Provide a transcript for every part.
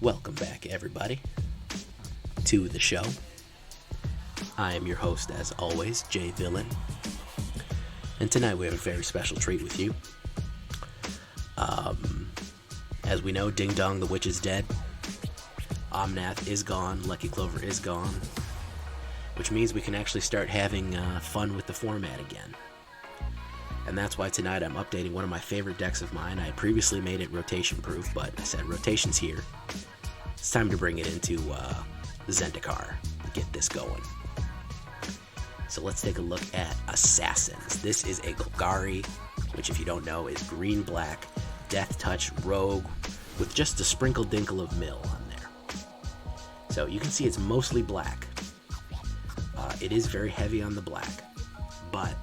Welcome back, everybody, to the show. I am your host, as always, Jay Villain. And tonight we have a very special treat with you. As we know, Ding Dong the Witch is dead. Omnath is gone. Lucky Clover is gone. Which means we can actually start having fun with the format again. And that's why tonight I'm updating one of my favorite decks of mine. I had previously made it rotation proof, but I said rotation's here. It's time to bring it into Zendikar and get this going. So let's take a look at Assassins. This is a Golgari, which if you don't know is green-black, Deathtouch rogue with just a sprinkle-dinkle of mill on there. So you can see it's mostly black. It is very heavy on the black, but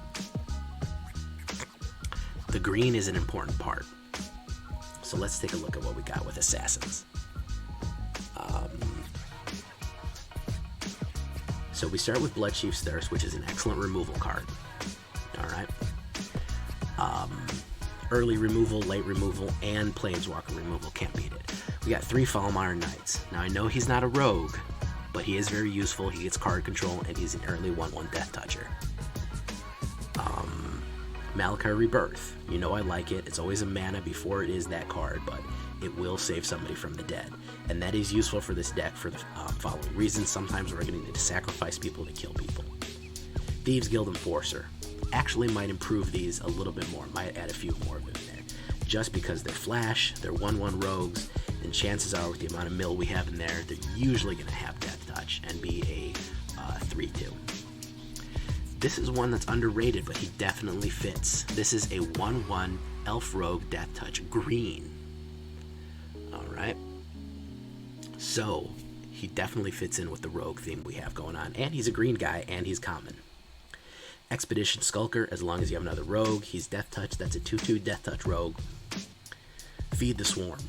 the green is an important part. So let's take a look at what we got with Assassins. So we start with Bloodchief's Thirst, which is an excellent removal card. Alright. Early removal, late removal, and Planeswalker removal, can't beat it. We got 3 Foulmire Knights. Now I know he's not a rogue, but he is very useful. He gets card control, and he's an early 1/1 Death Toucher. Malakir Rebirth. You know I like it. It's always a mana before it is that card, but it will save somebody from the dead. And that is useful for this deck for the following reasons. Sometimes we're going to need to sacrifice people to kill people. Thieves Guild Enforcer. Actually might improve these a little bit more. Might add a few more of them in there. Just because they're flash, they're 1/1 rogues, and chances are with the amount of mill we have in there, they're usually going to have Death Touch and be a 3/2. This is one that's underrated, but he definitely fits. This is a 1/1 Elf Rogue Death Touch green. Alright. So, he definitely fits in with the rogue theme we have going on. And he's a green guy, and he's common. Expedition Skulker, as long as you have another rogue, he's Death Touch. That's a 2/2 Death Touch rogue. Feed the Swarm.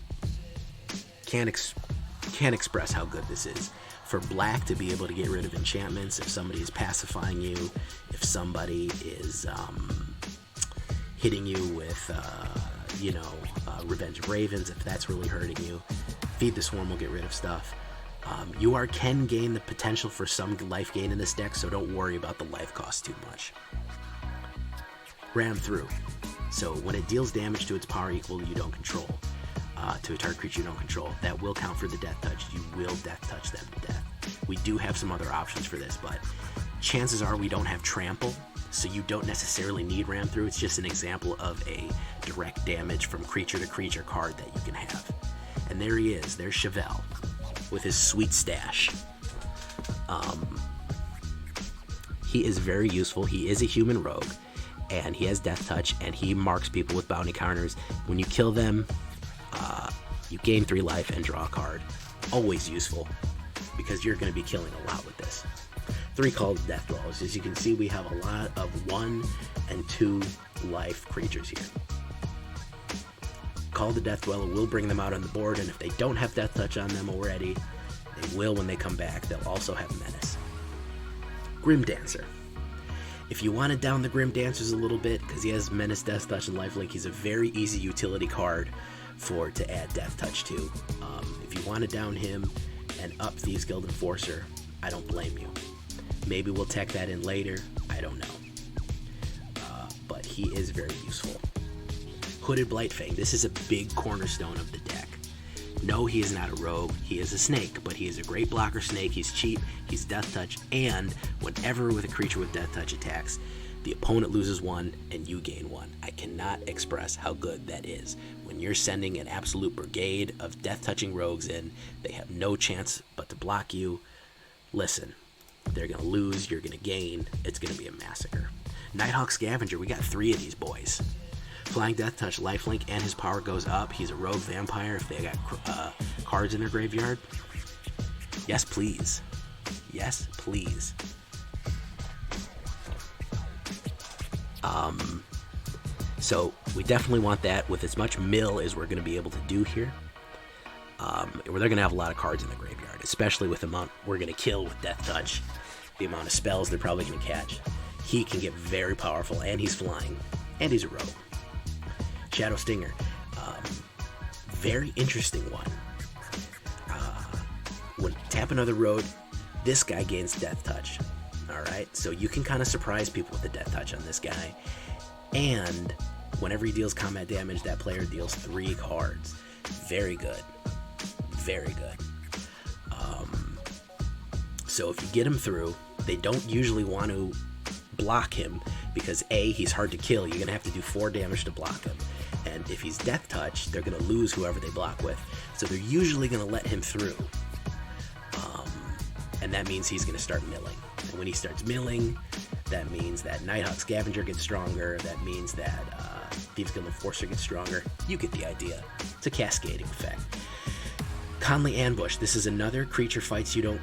Can't express how good this is. For black to be able to get rid of enchantments, if somebody is pacifying you, if somebody is hitting you with, Revenge of Ravens, if that's really hurting you, Feed the Swarm will get rid of stuff. You can gain the potential for some life gain in this deck, so don't worry about the life cost too much. Ram Through. So when it deals damage to its power equal you don't control, to a target creature you don't control, that will count for the Death Touch. You will Death Touch them to death. We do have some other options for this, but chances are we don't have Trample, so you don't necessarily need Ram Through. It's just an example of a direct damage from creature to creature card that you can have. And there he is. There's Chevill with his sweet stash. He is very useful. He is a human rogue, and he has Death Touch, and he marks people with bounty counters. When you kill them, you gain 3 life and draw a card. Always useful, because you're going to be killing a lot with this. 3 Called Death Dwellers. As you can see, we have a lot of 1 and 2 life creatures here. Call the Death Dweller will bring them out on the board, and if they don't have Death Touch on them already, they will when they come back. They'll also have Menace. Grimdancer. If you want to down the Grimdancers a little bit, because he has Menace, Death Touch, and Lifelink, he's a very easy utility card to add Death Touch to. If you want to down him and up Thieves Guild Enforcer, I don't blame you. Maybe we'll tech that in later, I don't know. But he is very useful. Hooded Blightfang. This is a big cornerstone of the deck. No, he is not a rogue. He is a snake, but he is a great blocker snake. He's cheap, he's Death Touch, and whenever with a creature with Death Touch attacks, the opponent loses 1 and you gain 1. I cannot express how good that is. When you're sending an absolute brigade of death-touching rogues in, they have no chance but to block you. Listen, they're going to lose, you're going to gain, it's going to be a massacre. Nighthawk Scavenger, we got 3 of these boys. Flying Death Touch, Lifelink, and his power goes up. He's a rogue vampire if they got cards in their graveyard. Yes, please. Yes, please. So we definitely want that with as much mill as we're going to be able to do here. They're going to have a lot of cards in the graveyard, especially with the amount we're going to kill with Death Touch, the amount of spells they're probably going to catch. He can get very powerful, and he's flying, and he's a rogue. Shadow Stinger, very interesting one. When tap another road, this guy gains Deathtouch. Alright, so you can kind of surprise people with the Deathtouch on this guy. And whenever he deals combat damage, that player deals 3 cards. Very good. Very good. So if you get him through, they don't usually want to block him because A, he's hard to kill. You're going to have to do 4 damage to block him. And if he's Deathtouch, they're going to lose whoever they block with. So they're usually going to let him through. And that means he's going to start milling. And when he starts milling, that means that Nighthawk Scavenger gets stronger. That means that Thieves Guild Enforcer gets stronger. You get the idea. It's a cascading effect. Khalni Ambush. This is another creature fights you don't,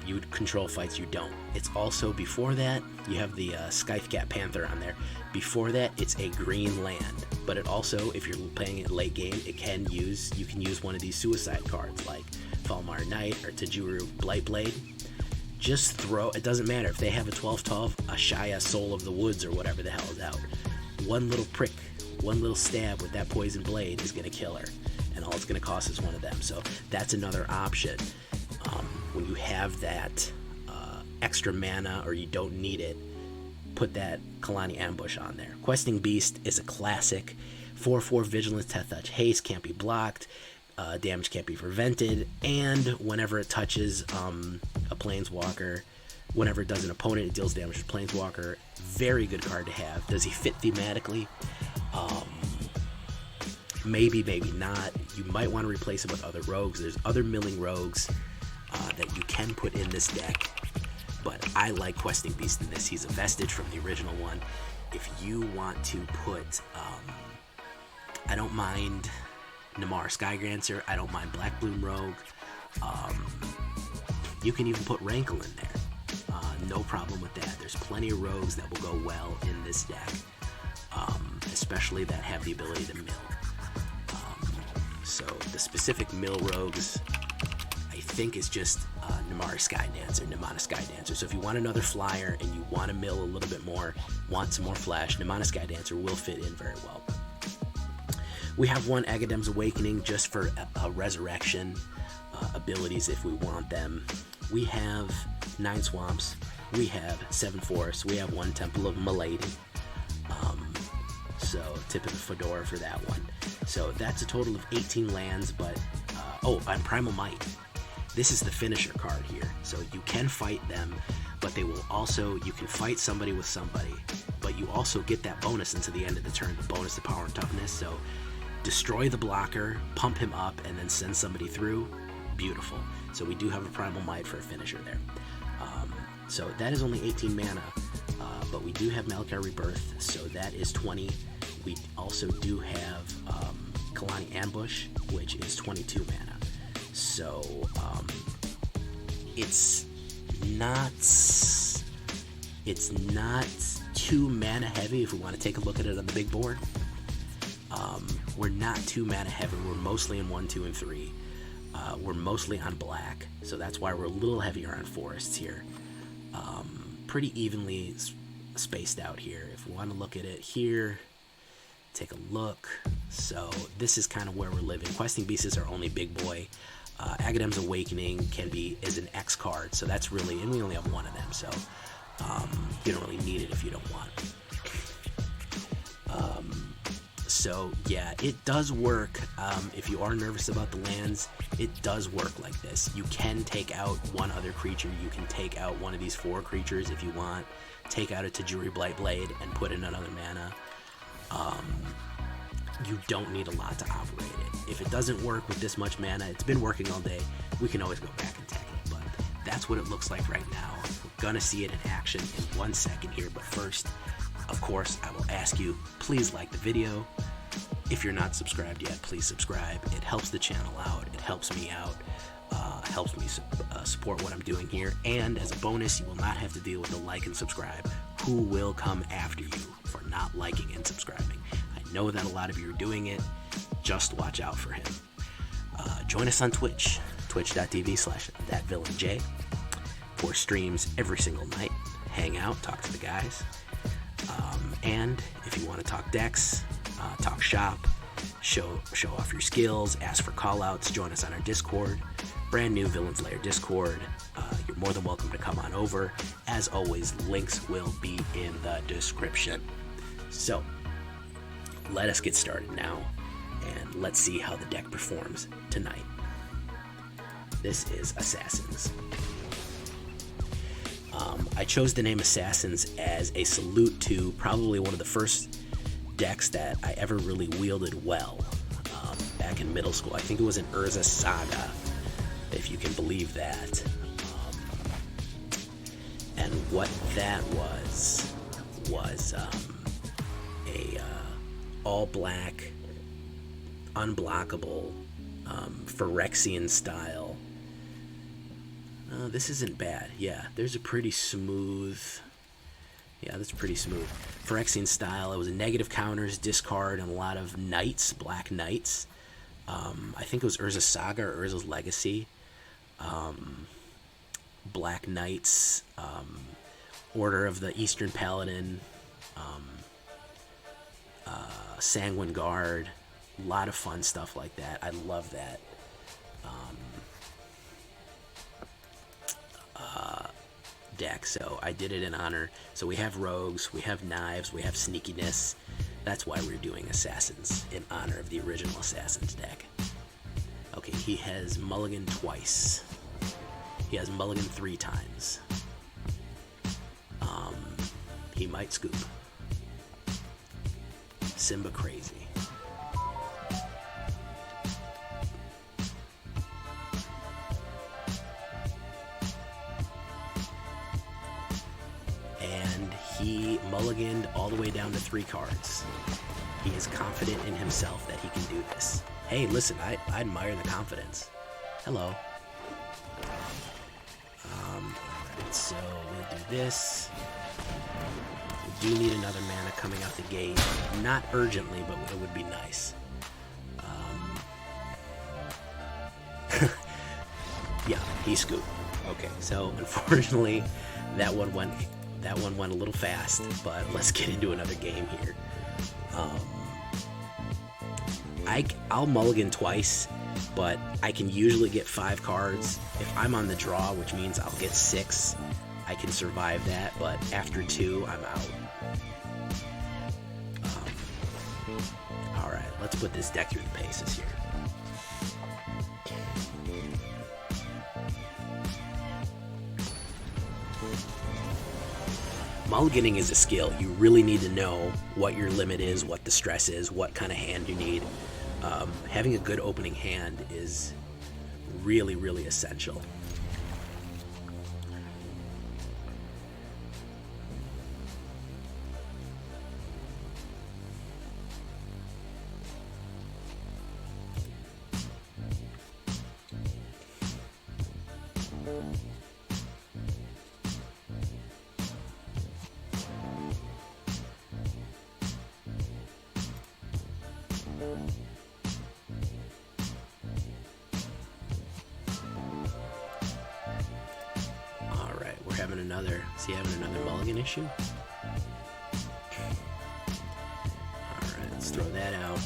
you control fights you don't. It's also, before that, you have the Scythecat Panther on there. Before that, it's a green land. But it also, if you're playing it late game, you can use one of these suicide cards like Foulmire Knight or Tajuru Blightblade. Just throw, it doesn't matter if they have a 12/12, a Shaya Soul of the Woods or whatever the hell is out. One little prick, one little stab with that poison blade is going to kill her. And all it's going to cost is one of them. So that's another option. When you have that extra mana or you don't need it, put that Khalni Ambush on there. Questing Beast is a classic. 4/4 Vigilance, Deathtouch, Haste, can't be blocked. Damage can't be prevented. And whenever it touches a Planeswalker, whenever it does an opponent, it deals damage to Planeswalker. Very good card to have. Does he fit thematically? Maybe, maybe not. You might want to replace him with other rogues. There's other milling rogues that you can put in this deck, but I like Questing Beast in this. He's a vestige from the original one. If you want to put, I don't mind Namar Skydancer, I don't mind Black Bloom Rogue. You can even put Rankle in there. No problem with that. There's plenty of rogues that will go well in this deck, especially that have the ability to mill. So the specific mill rogues, I think, is just Namara Skydancer. So if you want another flyer and you want to mill a little bit more, want some more flash, Namara Skydancer will fit in very well. We have one Agadeem's Awakening just for resurrection abilities if we want them. We have 9 Swamps. We have 7 Forests. We have 1 Temple of Malady. So tip of the fedora for that one. So that's a total of 18 lands, but and Primal Might. This is the finisher card here. So you can fight them, but they will also, you can fight somebody with somebody, but you also get that bonus into the end of the turn, the bonus to power and toughness. So destroy the blocker, pump him up, and then send somebody through. Beautiful. So we do have a Primal Might for a finisher there. So that is only 18 mana, but we do have Malakir Rebirth, so that is 20. We also do have Khalni Ambush, which is 22 mana. So it's not too mana heavy if we want to take a look at it on the big board. We're not too mana heavy. We're mostly in 1, 2, and 3. We're mostly on black, so that's why we're a little heavier on forests here. Pretty evenly spaced out here. If we want to look at it here, take a look. So this is kind of where we're living. Questing Beast is our only big boy. Agadeem's Awakening is an X card, so that's really, and we only have 1 of them, so you don't really need it if you don't want it. So yeah, it does work. If you are nervous about the lands, it does work like this. You can take out one other creature. You can take out one of these 4 creatures if you want. Take out a Tajuru Blightblade and put in another mana. You don't need a lot to operate it. If it doesn't work with this much mana, it's been working all day, we can always go back and tech it. But that's what it looks like right now. We're gonna see it in action in 1 second here, but first, of course, I will ask you, please like the video. If you're not subscribed yet, please subscribe. It helps the channel out. It helps me out. Helps me support what I'm doing here. And as a bonus, you will not have to deal with the like and subscribe. Who will come after you for not liking and subscribing? I know that a lot of you are doing it. Just watch out for him. Join us on Twitch, twitch.tv/thatvillainj, for streams every single night. Hang out, talk to the guys. And if you want to talk decks, talk shop, show off your skills, ask for callouts, join us on our Discord, brand new Villains Lair Discord. You're more than welcome to come on over. As always, links will be in the description. So, let us get started now, and let's see how the deck performs tonight. This is Assassins. I chose the name Assassins as a salute to probably one of the first decks that I ever really wielded well back in middle school. I think it was an Urza Saga, if you can believe that. And what that was a all-black, unblockable, Phyrexian style. This isn't bad. Yeah, there's a pretty smooth... Yeah, that's pretty smooth. Phyrexian style. It was a negative counters, discard, and a lot of knights, black knights. I think it was Urza Saga or Urza's Legacy. Black Knights, Order of the Eastern Paladin, Sanguine Guard, a lot of fun stuff like that. I love that. Deck, so I did it in honor. So we have rogues, we have knives, we have sneakiness. That's why we're doing Assassins, in honor of the original Assassins deck. Okay, he has mulligan twice. He has mulligan 3 times. He might scoop. Simba crazy. And he mulliganed all the way down to 3 cards. He is confident in himself that he can do this. Hey, listen, I admire the confidence. Hello. Alright, so we'll do this. We do need another mana coming out the gate. Not urgently, but it would be nice. Yeah, he scooped. Okay, so unfortunately, that one went a little fast, but let's get into another game here. I'll mulligan twice, but I can usually get 5 cards. If I'm on the draw, which means I'll get 6, I can survive that, but after 2, I'm out. Alright, let's put this deck through the paces here. Mulliganing is a skill. You really need to know what your limit is, what the stress is, what kind of hand you need. Having a good opening hand is really, really essential. Is he having another mulligan issue? Alright, let's throw that out.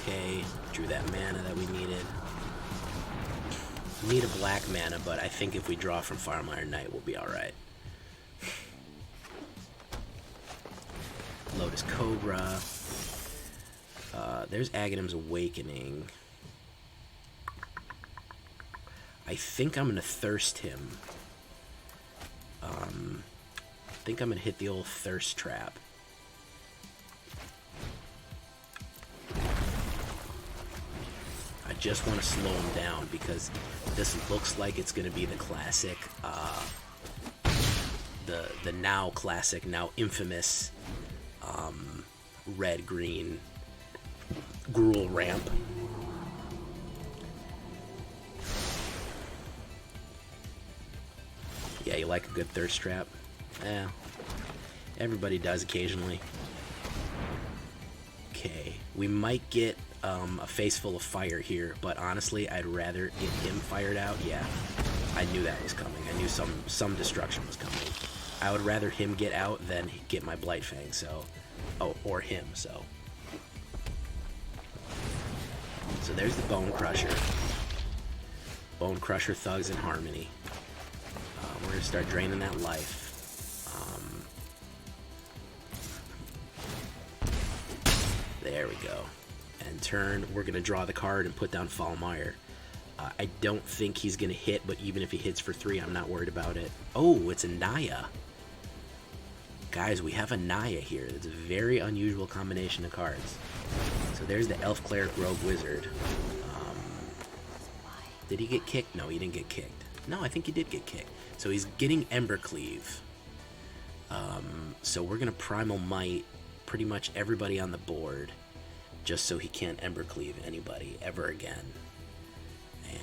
Okay, drew that mana that we needed. We need a black mana, but I think if we draw from Foulmire Knight, we'll be alright. Lotus Cobra. There's Agadeem's Awakening. I think I'm going to Thirst him. I think I'm going to hit the old Thirst Trap. I just want to slow him down because this looks like it's going to be the classic, the now classic, now infamous red-green Gruul ramp. Yeah, you like a good thirst trap? Yeah, everybody does occasionally. Okay, we might get a face full of fire here, but honestly, I'd rather get him fired out. Yeah, I knew that was coming. I knew some destruction was coming. I would rather him get out than get my Blightfang, so... Oh, or him, so... So there's the Bone Crusher. Bone Crusher Thugs in Harmony. We're going to start draining that life. There we go. And turn, we're going to draw the card and put down Foulmire. I don't think he's going to hit, but even if he hits for 3, I'm not worried about it. Oh, it's a Naya. Guys, we have a Naya here. It's a very unusual combination of cards. So there's the Elf Cleric Rogue Wizard. Did he get kicked? No, he didn't get kicked. No, I think he did get kicked. So he's getting Embercleave. So we're going to Primal Might pretty much everybody on the board, just so he can't Embercleave anybody ever again.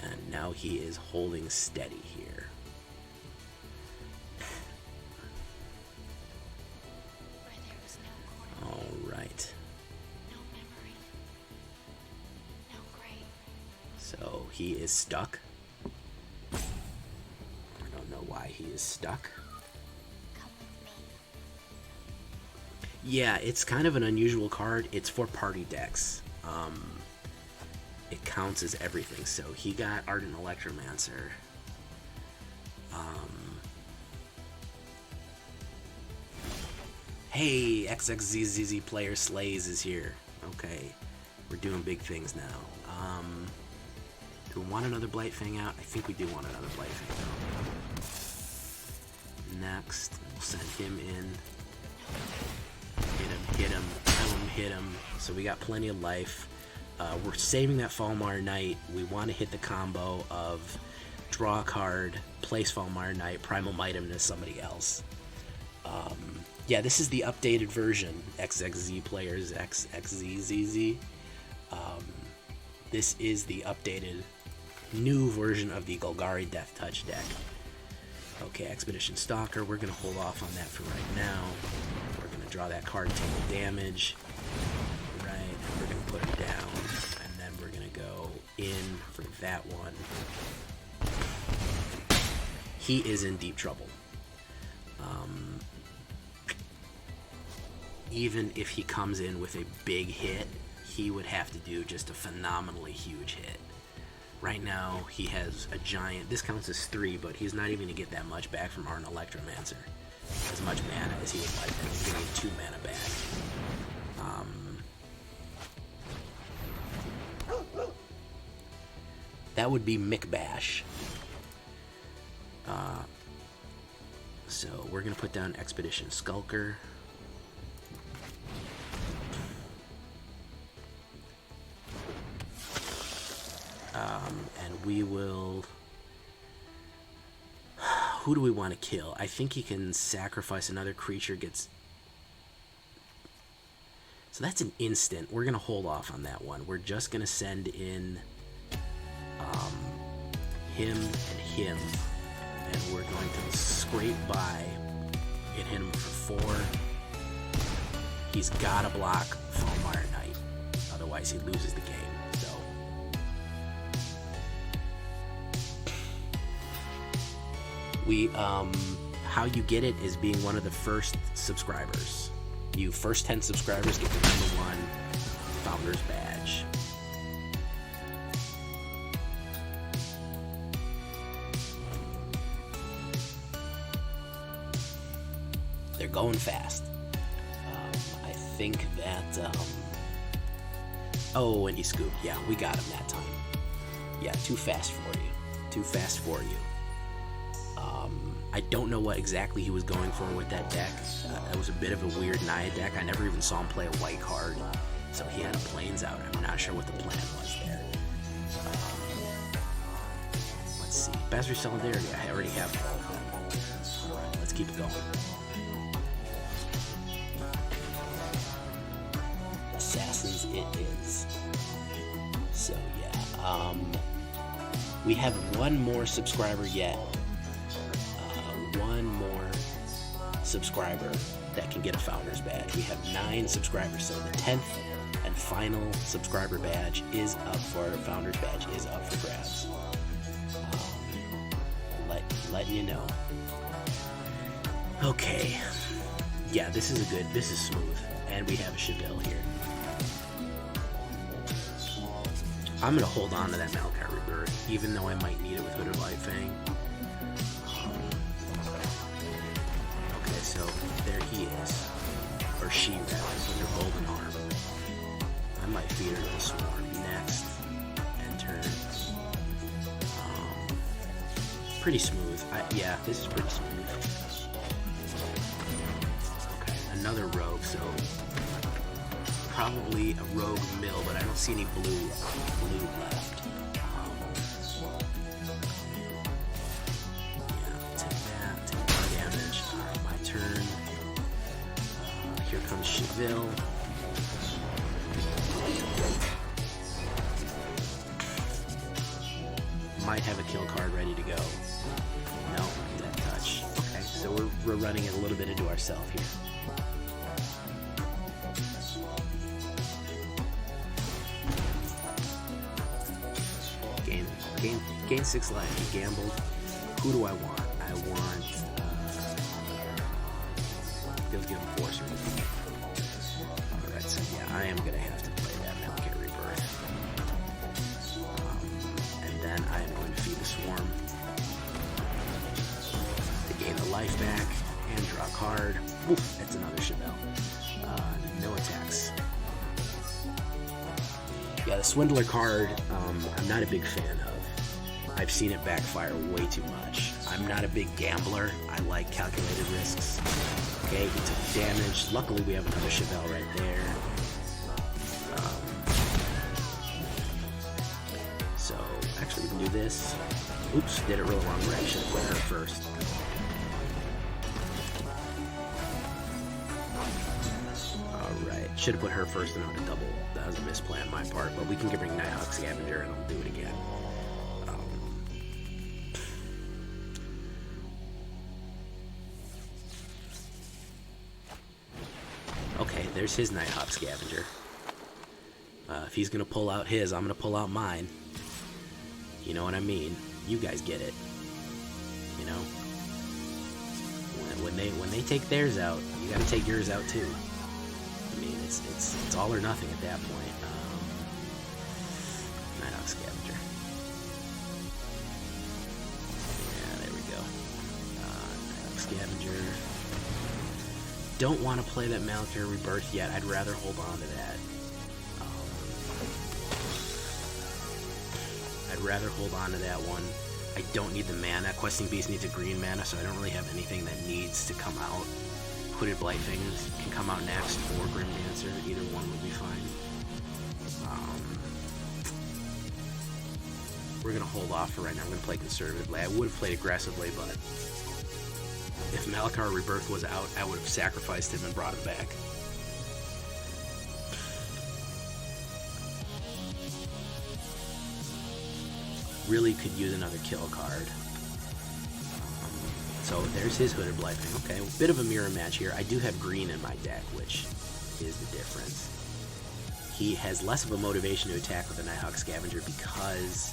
And now he is holding steady here. Alright. So he is stuck. I don't know why he is stuck. Yeah, it's kind of an unusual card. It's for party decks. It counts as everything. So he got Ardent Electromancer. Hey, XXZZZ player Slays is here. Okay, we're doing big things now. Do we want another Blightfang out? I think we do want another Blightfang out. Next, we'll send him in. Hit him, hit him. So we got plenty of life. We're saving that Foulmire Knight. We want to hit the combo of draw a card, place Foulmire Knight, Primal Might him to somebody else. Yeah, this is the updated version. XXZ players, XXZZZ. This is the updated new version of the Golgari Deathtouch deck. Okay, Expedition Skulker, we're going to hold off on that for right now. We're going to draw that card, take the damage. Right, and we're going to put it down. And then we're going to go in for that one. He is in deep trouble. Even if he comes in with a big hit, he would have to do just a phenomenally huge hit. Right now, he has a giant... This counts as 3, but he's not even going to get that much back from Ardent Electromancer. As much mana as he would like. He's going to get 2 mana back. That would be Mikbash. So, we're going to put down Expedition Skulker. And we will... Who do we want to kill? I think he can sacrifice another creature, gets... So that's an instant. We're going to hold off on that one. We're just going to send in him and him. And we're going to scrape by and hit him for 4. He's got to block Foulmire Knight. Otherwise he loses the game. So... We, how you get it is being one of the first subscribers. You first 10 subscribers get the #1 Founder's Badge. They're going fast. I think that, oh, and he scooped. Yeah, we got him that time. Yeah, too fast for you. Too fast for you. I don't know what exactly he was going for with that deck. That was a bit of a weird Naya deck. I never even saw him play a white card, so he had a Plains out. I'm not sure what the plan was there. Let's see. Bazir Solidarity, I already have all of them. Alright, let's keep it going. Assassins it is. So yeah, we have one more subscriber yet. One more subscriber that can get a Founder's Badge. We have 9 subscribers, so the 10th and final subscriber badge is up for Founder's Badge is up for grabs. letting you know. Okay. Yeah, this is smooth. And we have a Chevill here. I'm gonna hold on to that Malakir Rebirth, even though I might need it with Hooded Blightfang. Okay, so there he is. Or she, rather, with her golden arm. I might feed her to the swarm next. And turn. Pretty smooth. Yeah, this is pretty smooth. Okay, another rogue, so probably a rogue mill, but I don't see any blue left. Yeah, take that, take more damage. Alright, my turn. Here comes Chevill. Might have a kill card ready to go. No, Deathtouch. Okay, so we're running it a little bit into ourselves here. Gain 6 life. He gambled. Who do I want? I want. He'll give him Force. Alright, so yeah, I am gonna have to play that Malakir Rebirth. And then I am going to feed the Swarm to gain the life back and draw a card. Oof, that's another Chevill. No attacks. Yeah, the Swindler card, I'm not a big fan of. I've seen it backfire way too much. I'm not a big gambler. I like calculated risks. Okay, he took damage. Luckily, we have another Chevill right there. So, actually, we can do this. Oops, did it real wrong direction. Put her first. Alright, should have put her first and not a double. That was a misplay on my part, but we can bring Nighthawk Scavenger and I'll do it again. Okay, there's his Nighthawk Scavenger. If he's gonna pull out his, I'm gonna pull out mine. You know what I mean? You guys get it. You know? When they take theirs out, you gotta take yours out too. I mean, it's all or nothing at that point. Nighthawk Scavenger. Yeah, there we go. Nighthawk Scavenger. Don't want to play that Malakir Rebirth yet. I'd rather hold on to that. I'd rather hold on to that one. I don't need the mana. Questing Beast needs a green mana, so I don't really have anything that needs to come out. Hooded Blightfang can come out next, or Grimdancer. Either one would be fine. We're going to hold off for right now. I'm going to play conservatively. I would have played aggressively, but if Malakir Rebirth was out, I would have sacrificed him and brought him back. Really could use another kill card. So there's his Hooded Blightfang. Okay, a bit of a mirror match here. I do have green in my deck, which is the difference. He has less of a motivation to attack with the Nighthawk Scavenger because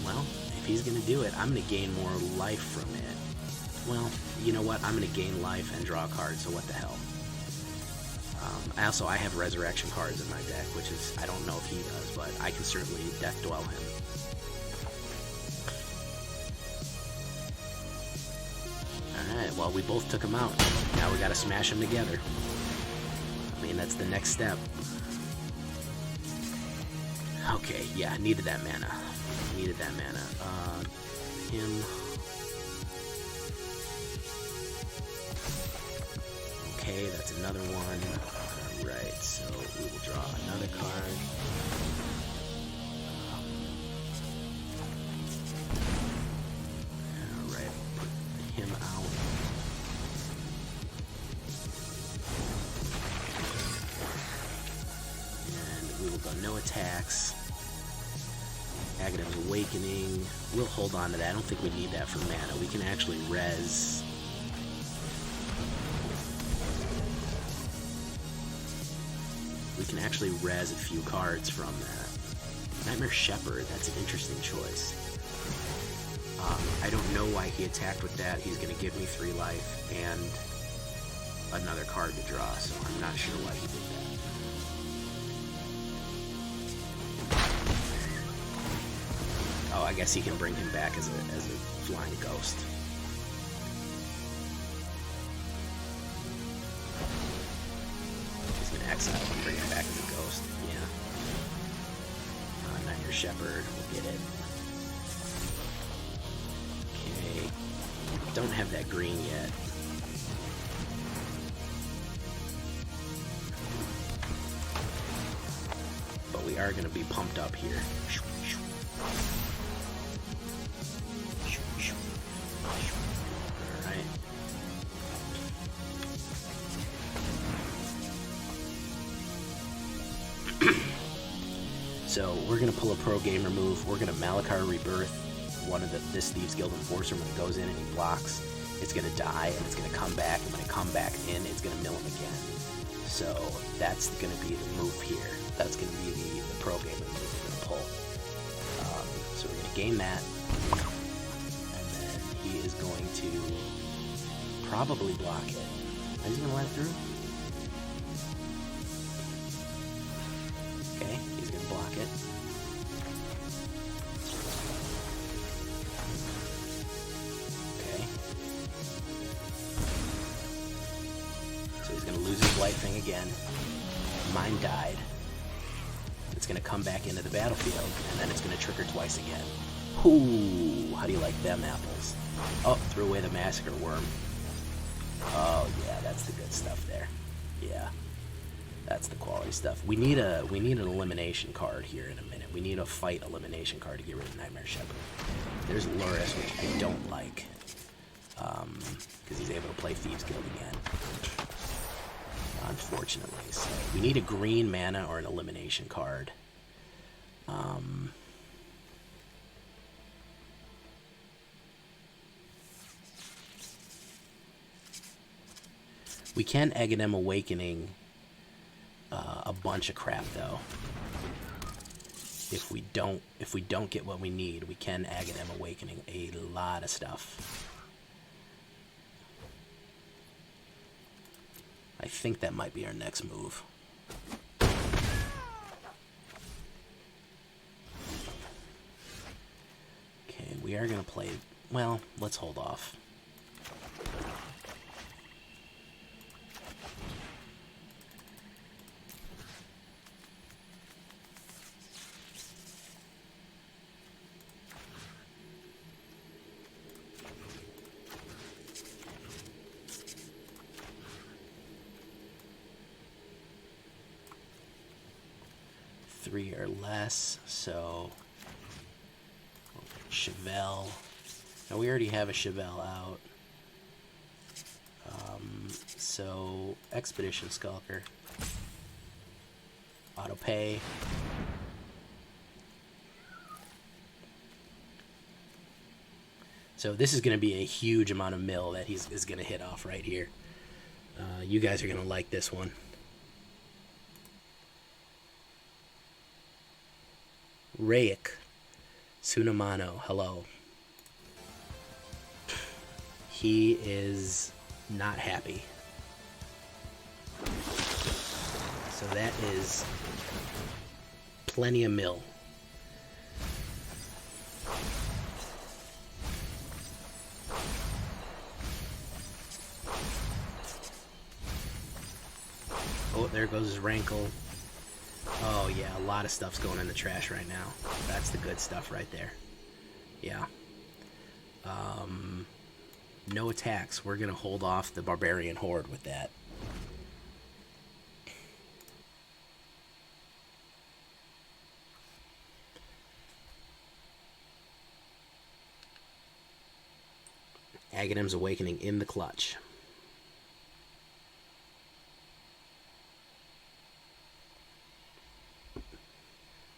well, if he's going to do it, I'm going to gain more life from it. Well, you know what? I'm going to gain life and draw a card, so what the hell. I have resurrection cards in my deck, which is, I don't know if he does, but I can certainly Death Dwell him. Alright, well, we both took him out. Now we gotta smash them together. I mean, that's the next step. Okay, yeah, needed that mana. Needed that mana. Him. Okay, that's another one. Alright, so we will draw another card. Alright, put him out. And we will go no attacks. Agadeem's Awakening. We'll hold on to that. I don't think we need that for mana. We can actually res. we can actually res a few cards from that. Nightmare Shepherd, that's an interesting choice. I don't know why he attacked with that. He's going to give me 3 life and another card to draw, so I'm not sure why he did that. Oh, I guess he can bring him back as a flying ghost. He's going to exile and bring him back as a ghost. Yeah. Nightmare Shepherd, we'll get it. Okay. Don't have that green yet. But we are going to be pumped up here. Alright. So we're going to pull a pro gamer move. We're going to Malakir Rebirth one of this Thieves Guild Enforcer. When it goes in and he blocks, it's going to die and it's going to come back, and when it comes back in, it's going to mill him again. So that's going to be the move here. That's going to be the pro gamer move we're going to pull. So we're going to gain that, and then he is going to probably block it. Are you going to let it through? Okay, he's going to block it. Okay. So he's going to lose his Blightfang again. Mine died. It's going to come back into the battlefield, and then it's going to trigger twice again. Ooh, how do you like them apples? Oh, threw away the Massacre Worm. Oh yeah, that's the good stuff there. Yeah, that's the quality stuff. We need an elimination card here in a minute. We need a fight elimination card to get rid of Nightmare Shepherd. There's Luris, which I don't like, because he's able to play Thieves Guild again. Unfortunately, so we need a green mana or an elimination card. We can Agadeem Awakening a bunch of crap though. If we don't get what we need, we can Agadeem Awakening a lot of stuff. I think that might be our next move. Okay, we are going to play... Well, let's hold off. Three or less, so Chevill. Now we already have a Chevill out. So Expedition Skulker. Auto pay. So this is going to be a huge amount of mill that is going to hit off right here. You guys are going to like this one. Raic, Tsunamano, hello. He is not happy. So that is plenty of mill. Oh, there goes his Rankle. Oh yeah, a lot of stuff's going in the trash right now. That's the good stuff right there. Yeah. No attacks. We're gonna hold off the Barbarian Horde with that. Agadeem's Awakening in the clutch.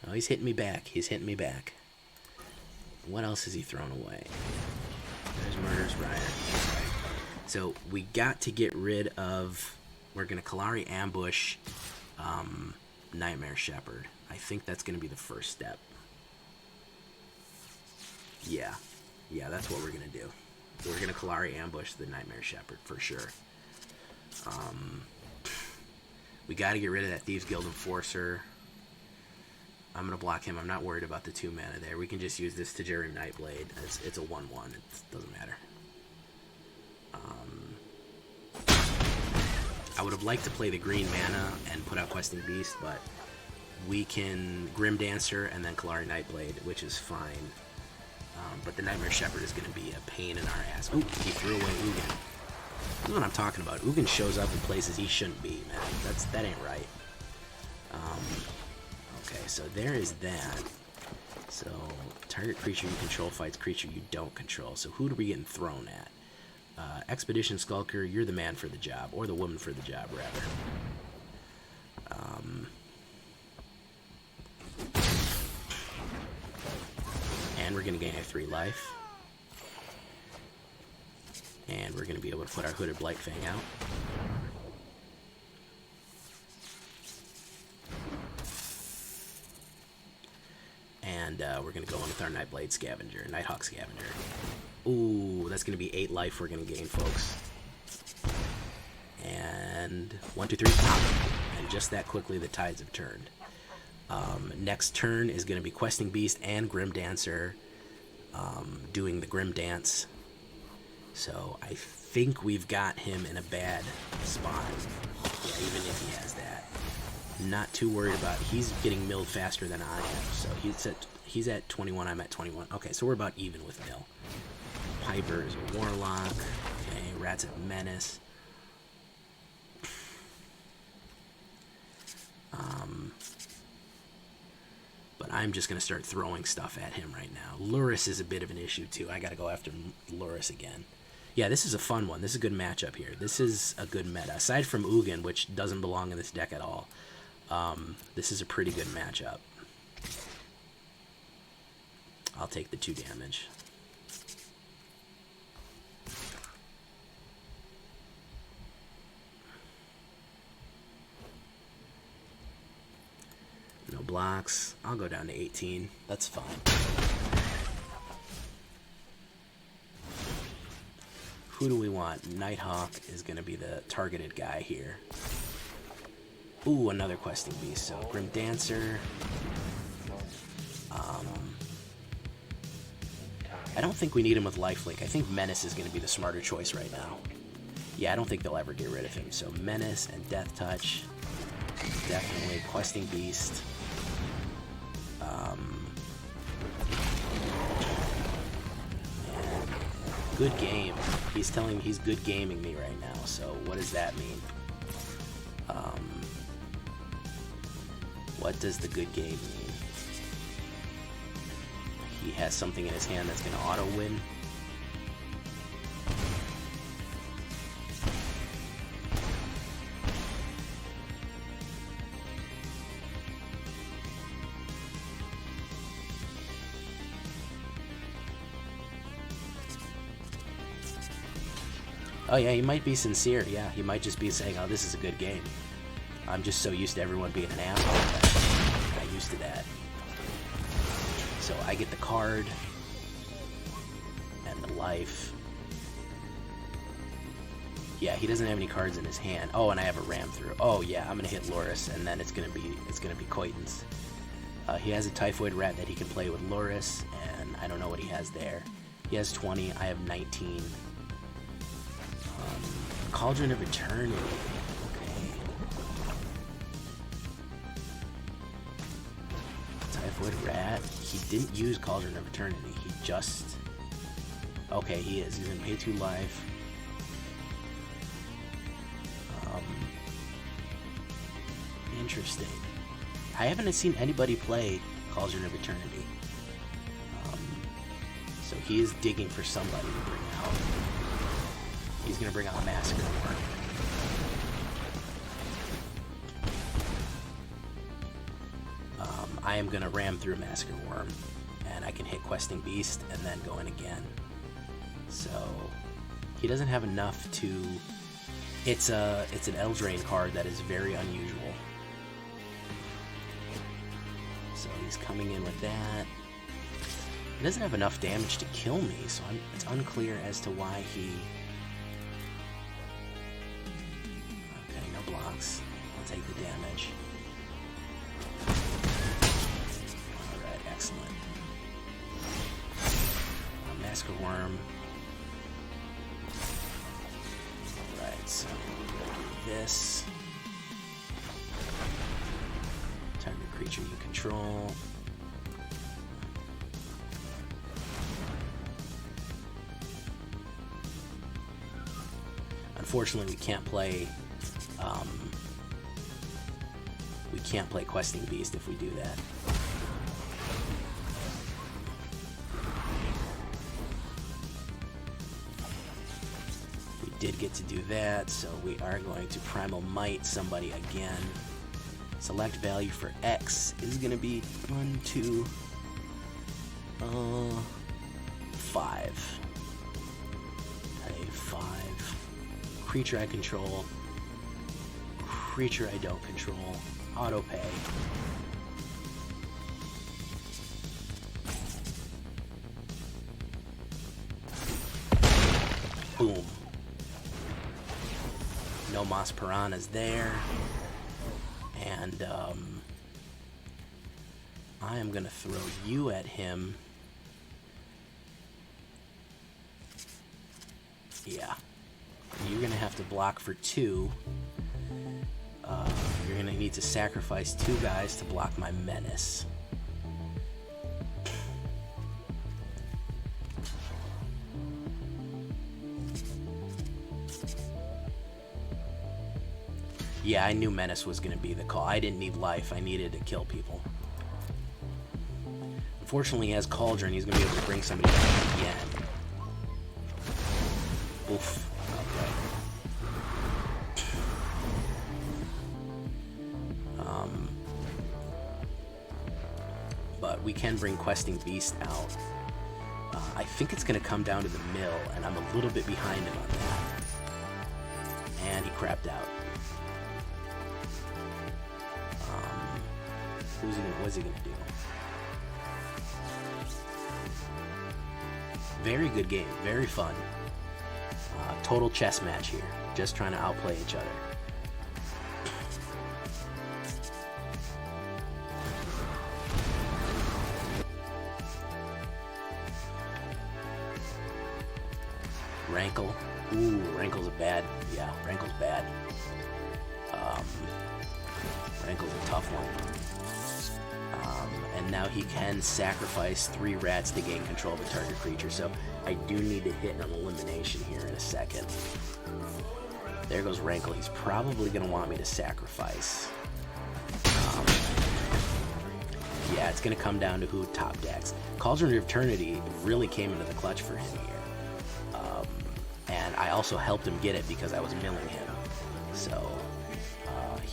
Oh, he's hitting me back. He's hitting me back. What else has he thrown away? There's Murder's Rider. Right. So we got to get rid of... We're going to Khalni Ambush Nightmare Shepherd. I think that's going to be the first step. Yeah, that's what we're going to do. We're going to Khalni Ambush the Nightmare Shepherd for sure. We got to get rid of that Thieves Guild Enforcer. I'm going to block him. I'm not worried about the 2 mana there. We can just use this Tajuru Blightblade. It's a 1/1. It doesn't matter. I would have liked to play the green mana and put out Questing Beast, but we can Grimdancer and then Khalni Nightblade, which is fine. But the Nightmare Shepherd is going to be a pain in our ass. Ooh, he threw away Ugin. This is what I'm talking about. Ugin shows up in places he shouldn't be, man. That ain't right. Okay, so there is that. So, target creature you control fights creature you don't control. So who are we getting thrown at? Expedition Skulker, you're the man for the job. Or the woman for the job, rather. And we're going to gain a 3 life. And we're going to be able to put our Hooded Blightfang out. And we're going to go in with our Nightblade Scavenger, Nighthawk Scavenger. Ooh, that's going to be 8 life we're going to gain, folks. And 1, 2, 3, pop. And just that quickly, the tides have turned. Next turn is going to be Questing Beast and Grimdancer doing the Grim Dance. So I think we've got him in a bad spot. Yeah, even if he has that. Not too worried about. He's getting milled faster than I am. So he's at 21. I'm at 21. Okay, so we're about even with mill. Piper is a Warlock. Okay, Rat's a Menace. But I'm just going to start throwing stuff at him right now. Lurrus is a bit of an issue, too. I got to go after Lurrus again. Yeah, this is a fun one. This is a good matchup here. This is a good meta. Aside from Ugin, which doesn't belong in this deck at all, this is a pretty good matchup. I'll take the 2 damage. No blocks. I'll go down to 18. That's fine. Who do we want? Nighthawk is going to be the targeted guy here. Ooh, another Questing Beast. So, Grimdancer. I don't think we need him with Lifelink. I think Menace is going to be the smarter choice right now. Yeah, I don't think they'll ever get rid of him. So, Menace and Deathtouch. Definitely. Questing Beast. Good game. He's telling me he's good gaming me right now, so what does that mean? What does the good game mean? He has something in his hand that's going to auto-win. Oh yeah, he might be sincere, yeah. He might just be saying, oh, this is a good game. I'm just so used to everyone being an asshole that I got used to that. So I get the card and the life. Yeah, he doesn't have any cards in his hand. Oh, and I have a ram through. Oh yeah, I'm gonna hit Lurrus, and then it's gonna be Coitons. He has a Typhoid Rat that he can play with Lurrus, and I don't know what he has there. He has 20. I have 19. Cauldron of Eternity. Okay. Typhoid Rat. He didn't use Cauldron of Eternity. He just... Okay, he is. He's in pay 2 life. Interesting. I haven't seen anybody play Cauldron of Eternity. So he is digging for somebody to bring out. He's going to bring out Massacre Worm. I am going to ram through Massacre Worm, and I can hit Questing Beast and then go in again. So he doesn't have enough to... It's an Eldraine card that is very unusual. So he's coming in with that. He doesn't have enough damage to kill me, so it's unclear as to why he... Okay, no blocks. I'll take the damage. Alright, excellent. Masker Worm. Alright, so we'll do this. Target creature you control. Unfortunately, we can't play Questing Beast if we do that. We did get to do that, so we are going to Primal Might somebody again. Select value for X is going to be 1, 2, 5. Okay, 5. Creature I control. Creature I don't control. Auto pay. Boom. No Moss Piranhas there. And I am going to throw you at him. Yeah. You're going to have to block for 2. You're going to need to sacrifice 2 guys to block my Menace. Yeah, I knew Menace was going to be the call. I didn't need life. I needed to kill people. Unfortunately, he has Cauldron. He's going to be able to bring somebody back again. Oof. Okay. But we can bring Questing Beast out. I think it's going to come down to the mill, and I'm a little bit behind him on that. And he crapped out. What's he gonna do? Very good game, very fun. Total chess match here, just trying to outplay each other. Rankle. Ooh, Rankle's a bad. Yeah, Rankle's bad. Rankle's a tough one. And now he can sacrifice 3 rats to gain control of a target creature, so I do need to hit an elimination here in a second. There goes Rankle. He's probably going to want me to sacrifice. Yeah, it's going to come down to who top decks. Cauldron of Eternity really came into the clutch for him here. And I also helped him get it because I was milling him. So...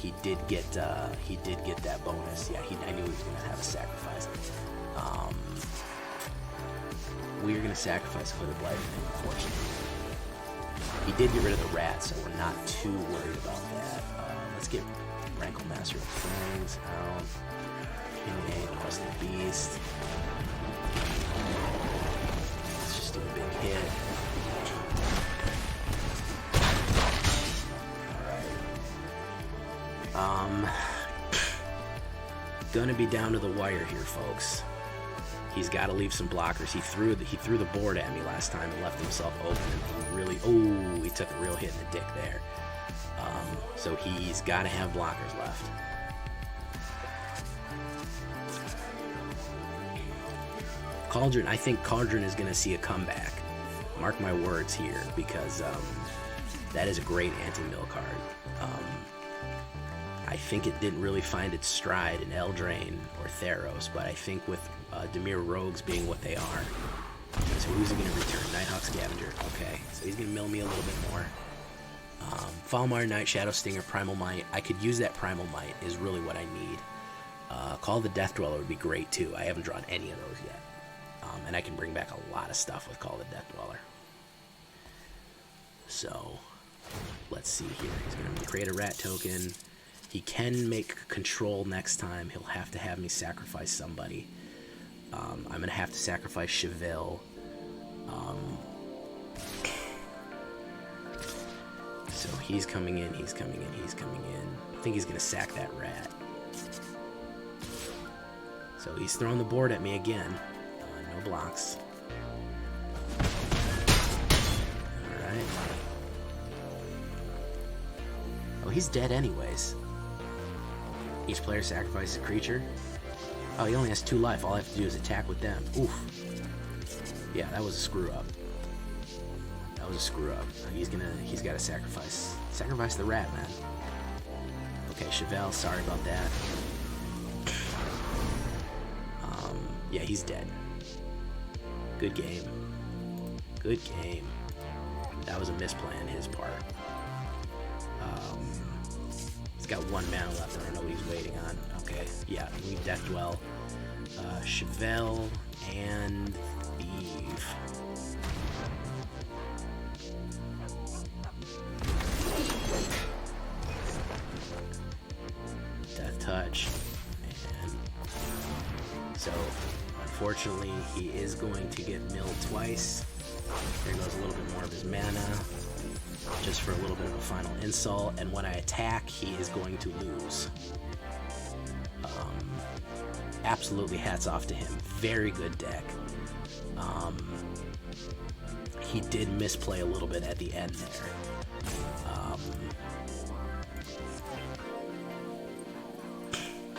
He did get that bonus. Yeah, I knew he was going to have a sacrifice. We are going to sacrifice Hooded Blightblade, unfortunately. He did get rid of the rat, so we're not too worried about that. Let's get Rankle Master of Fangs out. King Questing Beast. Let's just do a big hit. Gonna be down to the wire here, folks. He's got to leave some blockers. He threw the board at me last time and left himself open. And he took a real hit in the dick there. So he's got to have blockers left. Cauldron. I think Cauldron is gonna see a comeback. Mark my words here, because that is a great anti-mill card. I think it didn't really find its stride in Eldraine or Theros, but I think with Dimir Rogues being what they are. So who's he going to return? Nighthawk Scavenger. Okay, so he's going to mill me a little bit more. Foulmire Knight, Shadow Stinger, Primal Might. I could use that Primal Might is really what I need. Call the Death Dweller would be great too. I haven't drawn any of those yet. And I can bring back a lot of stuff with Call the Death Dweller. So, let's see here. He's going to create a rat token. He can make control next time. He'll have to have me sacrifice somebody. I'm going to have to sacrifice Chevill. So he's coming in, he's coming in, he's coming in. I think he's going to sack that rat. So he's throwing the board at me again. No blocks. Alright. Oh, he's dead anyways. Each player sacrifices a creature. Oh, he only has 2 life. All I have to do is attack with them. Oof. Yeah, that was a screw up. That was a screw up. He's got to sacrifice. Sacrifice the rat, man. Okay, Chevill, sorry about that. Yeah, he's dead. Good game. Good game. That was a misplay on his part. He's got 1 mana left. I don't know what he's waiting on. Okay, yeah, we Death Dwell. Chevill and Thief. Deathtouch. And so, unfortunately, he is going to get milled twice. There goes a little bit more of his mana, just for a little bit of a final insult, and when I attack, he is going to lose. Absolutely hats off to him. Very good deck. He did misplay a little bit at the end there.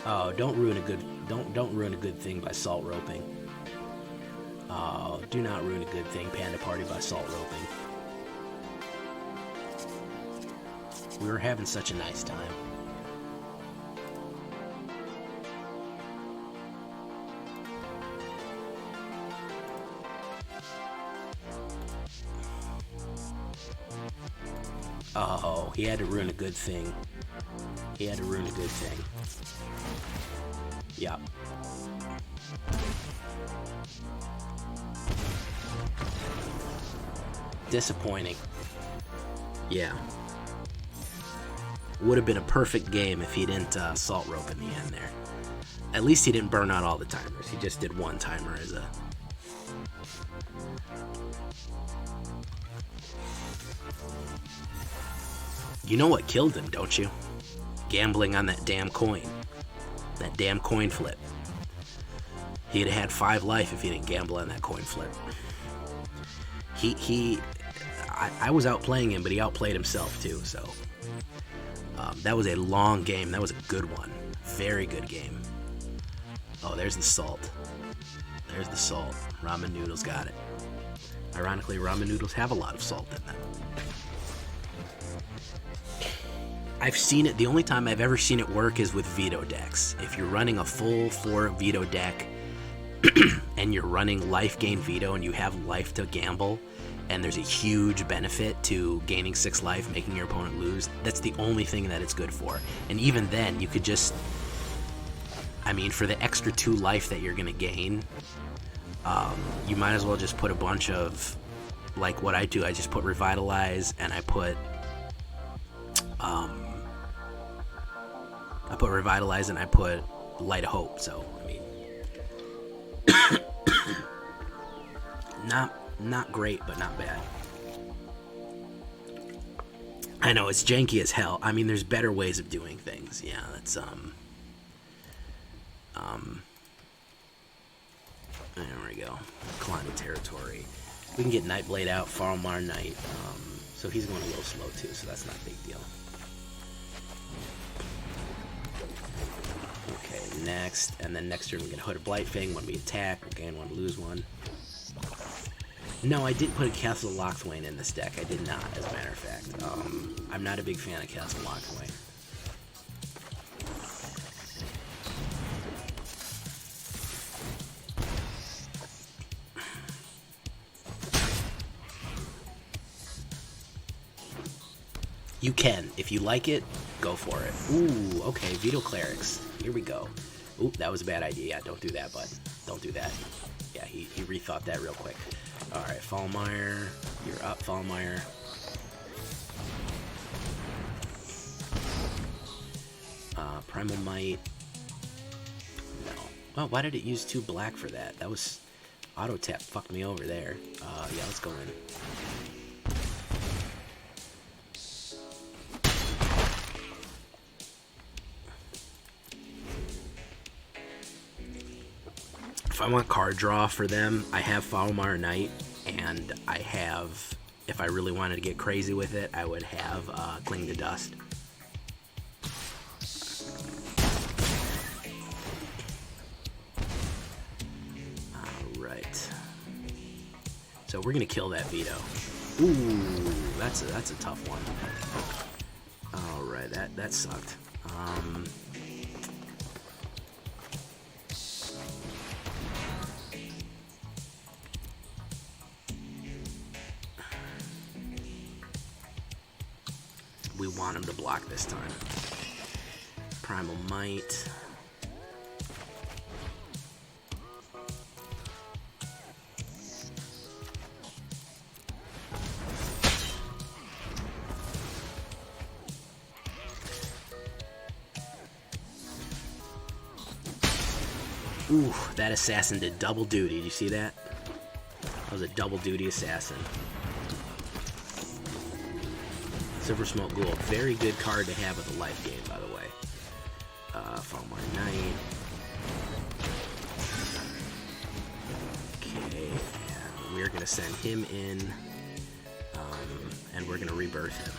Oh, don't ruin a good thing by salt roping. Oh, do not ruin a good thing, Panda Party, by salt roping. We were having such a nice time. Oh, he had to ruin a good thing. He had to ruin a good thing. Yeah. Disappointing. Yeah. Would have been a perfect game if he didn't salt rope in the end there. At least he didn't burn out all the timers. He just did 1 timer as a... You know what killed him, don't you? Gambling on that damn coin. That damn coin flip. He'd have had 5 life if he didn't gamble on that coin flip. I was outplaying him, but he outplayed himself too, so... that was a long game. That was a good one. Very good game. Oh, there's the salt. There's the salt. Ramen noodles got it. Ironically, ramen noodles have a lot of salt in them. I've seen it. The only time I've ever seen it work is with veto decks. If you're running a full 4 veto deck and you're running life gain veto and you have life to gamble, and there's a huge benefit to gaining 6 life, making your opponent lose, that's the only thing that it's good for. And even then, you could just... I mean, for the extra 2 life that you're going to gain, you might as well just put a bunch of... Like what I do, I just put Revitalize, and I put... Revitalize, and I put Light of Hope, so, I mean... Not great, but not bad. I know, it's janky as hell. I mean, there's better ways of doing things. Yeah, that's, there we go. Khalni territory. We can get Nightblade out, Foulmire Knight. So he's going a little slow, too, so that's not a big deal. Okay, next. And then next turn we get Hooded Blightfang. When we attack, we gain 1, lose 1. No, I didn't put a Castle Lochthwain in this deck. I did not, as a matter of fact. I'm not a big fan of Castle Lochthwain. You can. If you like it, go for it. Ooh, okay, Veto Clerics. Here we go. Ooh, that was a bad idea. Yeah, don't do that, bud. Don't do that. Yeah, he rethought that real quick. Alright, Foulmire. You're up, Foulmire. Primal Might. No. Oh, why did it use 2 black for that? That was... Auto tap fucked me over there. Yeah, let's go in. If I want card draw for them, I have Foulmire Knight, and I have, if I really wanted to get crazy with it, I would have Cling to Dust. Alright. So we're going to kill that Veto. Ooh, that's a tough one. Alright, that sucked. We want him to block this time. Primal Might. Ooh, that assassin did double duty. Did you see that? That was a double duty assassin. Silver Smoke Ghoul, very good card to have with a life gain, by the way. Foulmire Knight. Okay, and we're gonna send him in, and we're gonna rebirth him.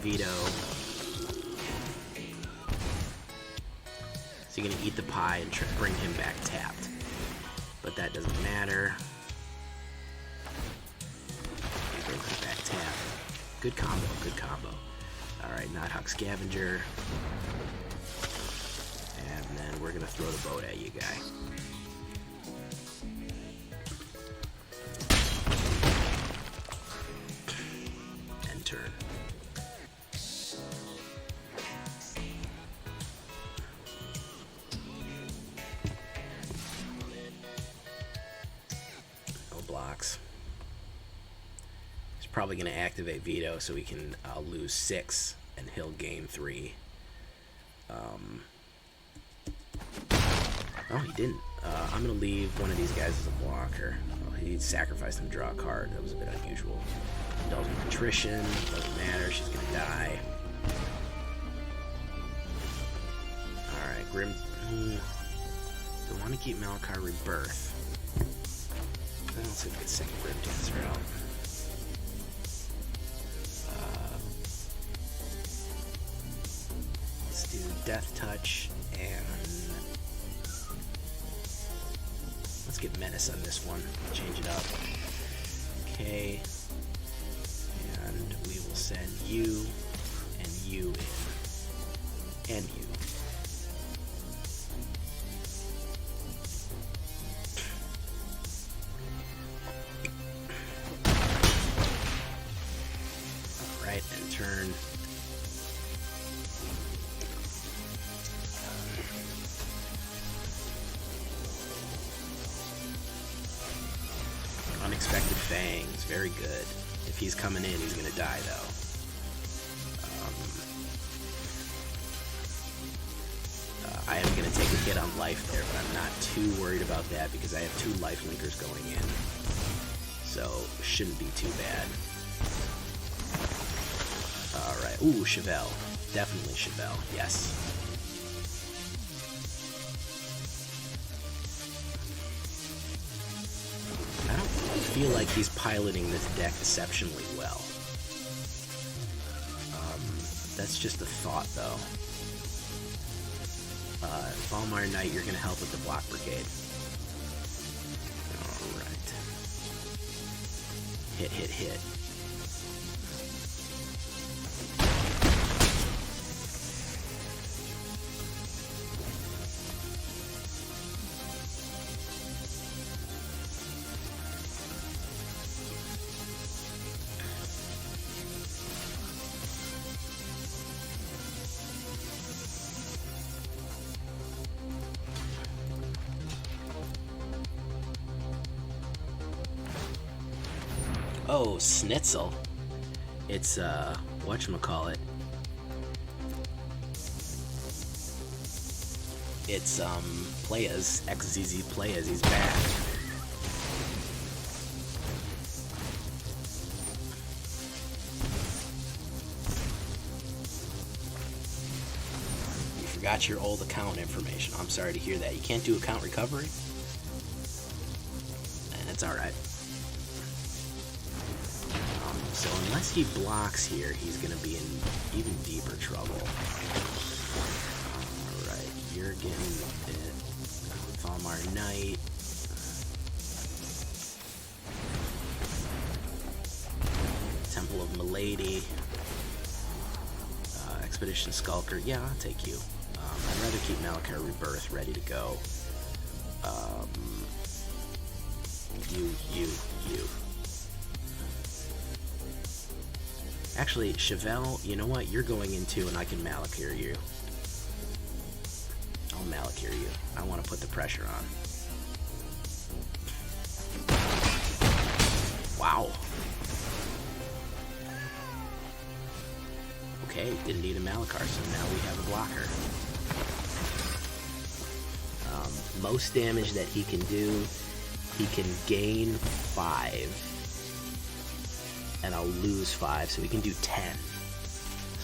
Veto. So you're gonna eat the pie and bring him back tapped, but that doesn't matter. Bring him back tapped. Good combo. Good combo. All right, Nighthawk Scavenger, and then we're gonna throw the boat at you, guy. End turn. Blocks. He's probably going to activate Veto so he can lose 6 and he'll gain 3. Oh, he didn't. I'm going to leave one of these guys as a blocker. Oh, he sacrificed him to draw a card. That was a bit unusual. Indulgent Contrition. Doesn't matter. She's going to die. Alright, Grim. Do I want to keep Malakir Rebirth? I don't think we could sing Grimdancer out. Let's do Deathtouch, and let's get Menace on this one. Change it up. Okay. And we will send you and you in. And you. And turn. Unexpected Fangs, very good. If he's coming in, he's gonna die though. I am gonna take a hit on life there, but I'm not too worried about that because I have 2 life linkers going in, so shouldn't be too bad. Alright, ooh, Chevill. Definitely Chevill, yes. I don't feel like he's piloting this deck exceptionally well. That's just a thought, though. Foulmire Knight, you're going to help with the Block Brigade. Alright. Hit, hit, hit. Oh, Schnitzel. It's, whatchamacallit. It's, Playas, XZZ Playas, he's back. You forgot your old account information. I'm sorry to hear that. You can't do account recovery? And it's alright. So unless he blocks here, he's going to be in even deeper trouble. Alright, you're getting it. Foulmire Knight. Temple of Malady. Expedition Skulker. Yeah, I'll take you. I'd rather keep Malakir Rebirth ready to go. You. Actually, Chevill, you know what? You're going into, and I can Malakir you. I'll Malakir you. I want to put the pressure on. Wow. Okay, didn't need a Malakir, so now we have a blocker. Most damage that he can do, he can gain 5. And I'll lose 5, so he can do 10.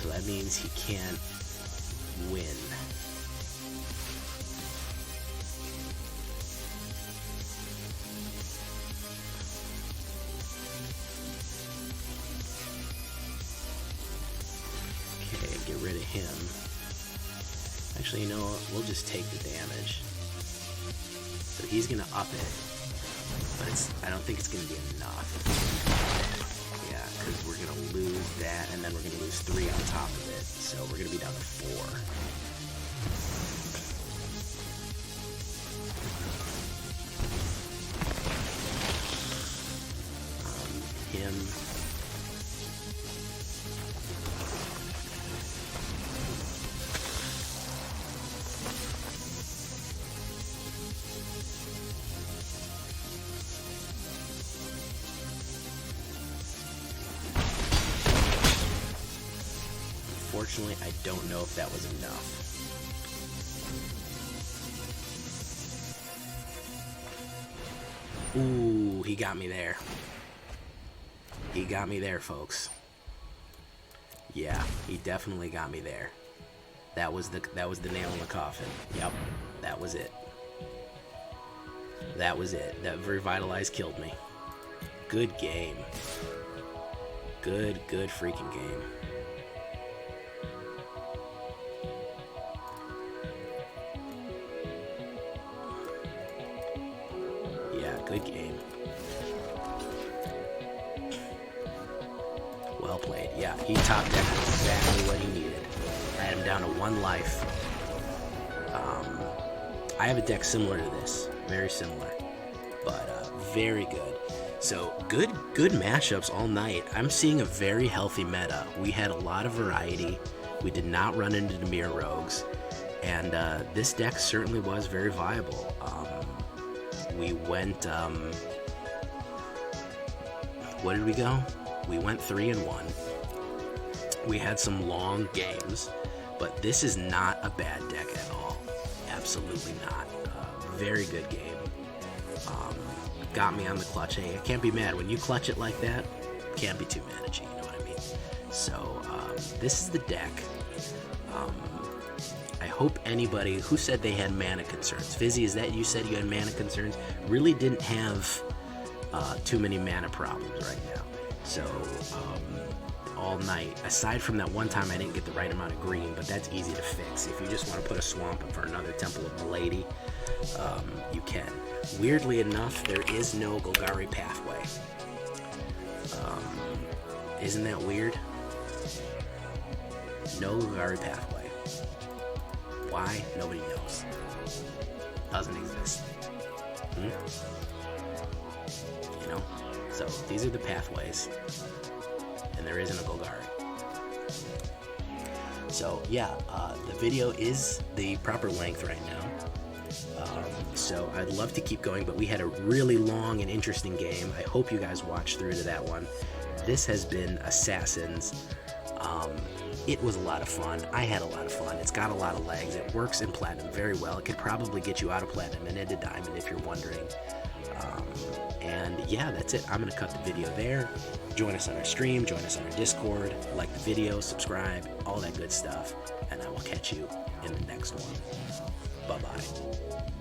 So that means he can't win. Okay, get rid of him. Actually, you know what? We'll just take the damage. So he's gonna up it, but I don't think it's gonna be enough. Because we're going to lose that, and then we're going to lose 3 on top of it. So we're going to be down to 4. Him. Unfortunately, I don't know if that was enough. Ooh, he got me there. He got me there, folks. Yeah, he definitely got me there. That was the nail in the coffin. Yep, that was it. That was it. That Revitalize killed me. Good game. Good freaking game. Good game. Well played. Yeah, he top decked exactly what he needed. I had him down to 1 life. I have a deck similar to this. Very similar. But very good. So, good matchups all night. I'm seeing a very healthy meta. We had a lot of variety. We did not run into the Mirror Rogues. And this deck certainly was very viable. We went, what did we go? We went 3-1. We had some long games, but this is not a bad deck at all. Absolutely not. Very good game. Got me on the clutch. Hey, I can't be mad. When you clutch it like that, can't be too mad at you, you know what I mean? So, this is the deck. I hope anybody who said they had mana concerns. Fizzy, is that you said you had mana concerns? Really didn't have too many mana problems right now. So, all night, aside from that one time I didn't get the right amount of green, but that's easy to fix. If you just want to put a swamp for another Temple of Malady, you can. Weirdly enough, there is no Golgari pathway. Isn't that weird? No Golgari pathway. Why? Nobody knows. Doesn't exist. You know? So, these are the pathways. And there isn't a Golgari. So, yeah, the video is the proper length right now. So I'd love to keep going, but we had a really long and interesting game. I hope you guys watched through to that one. This has been Assassins. It was a lot of fun. I had a lot of fun. It's got a lot of legs. It works in Platinum very well. It could probably get you out of Platinum and into Diamond if you're wondering. And yeah, that's it. I'm going to cut the video there. Join us on our stream. Join us on our Discord. Like the video. Subscribe. All that good stuff. And I will catch you in the next one. Bye-bye.